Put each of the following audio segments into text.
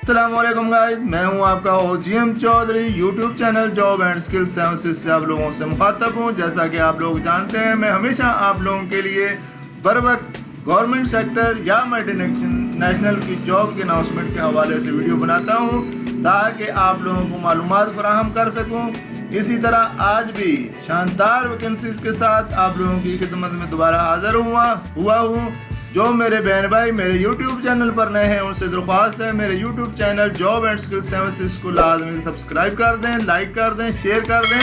السلام علیکم گائز، میں ہوں آپ کا OGM Chaudhry. YouTube channel job and skill services سے آپ لوگوں سے مخاطب ہوں۔ جیسا کہ آپ لوگ جانتے ہیں، میں ہمیشہ آپ لوگوں کے لیے بر وقت گورنمنٹ سیکٹر یا ملٹی نیشنل کی جاب کے اناؤنسمنٹ کے حوالے سے ویڈیو بناتا ہوں تاکہ آپ لوگوں کو معلومات فراہم کر سکوں۔ اسی طرح آج بھی شاندار ویکنسیز کے ساتھ آپ لوگوں کی خدمت میں دوبارہ حاضر ہوا ہوں۔ جو میرے بہن بھائی میرے یوٹیوب چینل پر نئے ہیں، ان سے درخواست ہے میرے YouTube channel job and skill services کو لازمی سبسکرائب کر دیں، لائک کر دیں، شیئر کر دیں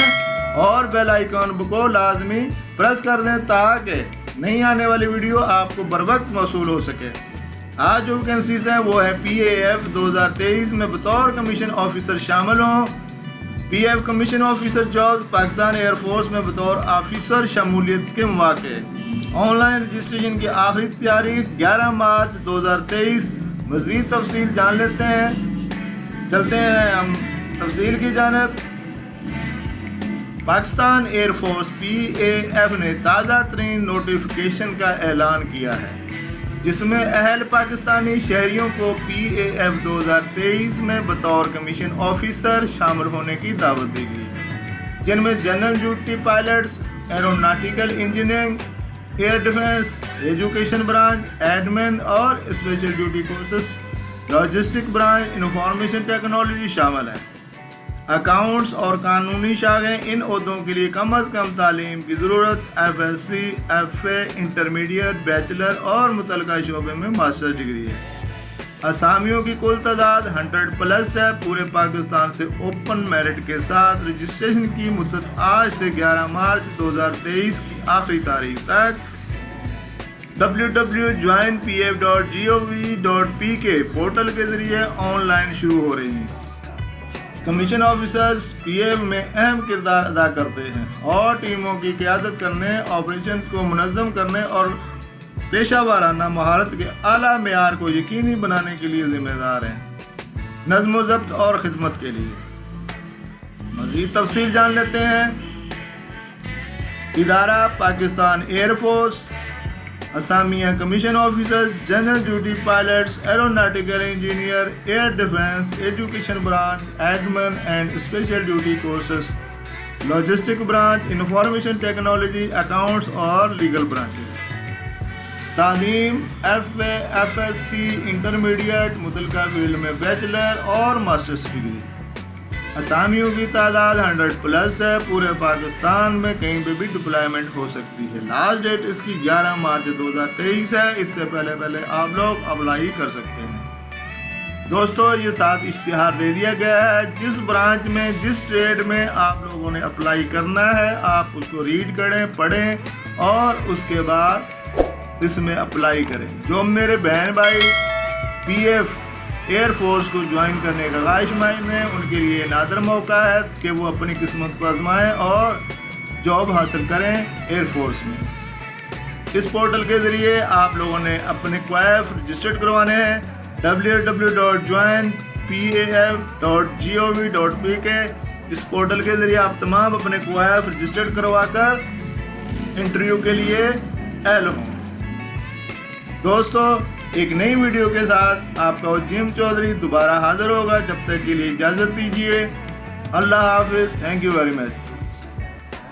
اور بیل آئیکن کو لازمی پریس کر دیں تاکہ نئی آنے والی ویڈیو آپ کو بر وقت موصول ہو سکے۔ آج جو ویکنسیز ہیں وہ ہے PAF 2023 میں بطور کمیشن آفیسر شامل ہوں۔ PAF commission officer job Pakistan air force میں بطور آفیسر شمولیت کے مواقع۔ آن لائن رجسٹریشن کی آخری تاریخ 11 مارچ 2023۔ مزید تفصیل جان لیتے ہیں، چلتے ہیں ہم تفصیل کی جانب۔ پاکستان ایئر فورس PAF نے تازہ ترین نوٹیفیکیشن کا اعلان کیا ہے جس میں اہل پاکستانی شہریوں کو PAF 2023 میں بطور کمیشن آفیسر شامل ہونے کی دعوت دی گئی، جن میں general duty pilots, aeronautical engineering, air defence, education branch, admin اور special duty courses, logistic branch, information technology شامل ہیں۔ اکاؤنٹس اور قانونی شاخیں، ان عہدوں کے لیے کم از کم تعلیم کی ضرورت FSc، FA، انٹرمیڈیٹ، بیچلر اور متعلقہ شعبے میں ماسٹر ڈگری ہے۔ اسامیوں کی کل تعداد 100+ ہے۔ پورے پاکستان سے اوپن میرٹ کے ساتھ رجسٹریشن کی مدت آج سے 11 مارچ 2023 کی آخری تاریخ تک www.joinpaf.gov.pk پورٹل کے ذریعے آن لائن شروع ہو رہی ہیں۔ کمیشن آفیسرز PAF میں اہم کردار ادا کرتے ہیں اور ٹیموں کی قیادت کرنے، آپریشن کو منظم کرنے اور پیشہ ورانہ مہارت کے اعلیٰ معیار کو یقینی بنانے کے لیے ذمہ دار ہیں، نظم و ضبط اور خدمت کے لیے۔ مزید تفصیل جان لیتے ہیں۔ ادارہ پاکستان ایئر فورس، اسامیہ commission officers, general duty pilots, aeronautical engineer, air defence, education branch, admin and special duty courses, logistic branch, information technology, accounts اور لیگل برانچز۔ تعلیم FA، FSc، انٹرمیڈیٹ، متعلقہ فیلڈ میں بیچلر اور ماسٹرز ڈگری۔ اسامیوں کی تعداد 100+ ہے۔ پورے پاکستان میں کہیں پہ بھی ڈپلائمنٹ ہو سکتی ہے۔ لاسٹ ڈیٹ اس کی 11 مارچ 2023 ہے۔ اس سے پہلے آپ لوگ اپلائی کر سکتے ہیں۔ دوستو، یہ ساتھ اشتہار دے دیا گیا ہے۔ جس برانچ میں، جس ٹریڈ میں آپ لوگوں نے اپلائی کرنا ہے، آپ اس کو ریڈ کریں، پڑھیں اور اس کے بعد اس میں اپلائی کریں۔ جو میرے بہن بھائی PAF ایئر فورس کو جوائن کرنے کا خواہشمند ہیں، ان کے لیے نادر موقع ہے کہ وہ اپنی قسمت کو آزمائیں اور جاب حاصل کریں ایئر فورس میں۔ اس پورٹل کے ذریعے آپ لوگوں نے اپنے کوائف رجسٹرڈ کروانے ہیں۔ www.joinpaf.gov.pk اس پورٹل کے ذریعے آپ تمام اپنے کوائف رجسٹرڈ کروا کر انٹرویو کے لیے اہل ہوں۔ دوستو، ایک نئی ویڈیو کے ساتھ آپ کا OGM چودھری دوبارہ حاضر ہوگا۔ جب تک کے لیے اجازت دیجیے۔ اللہ حافظ۔ Thank you very much.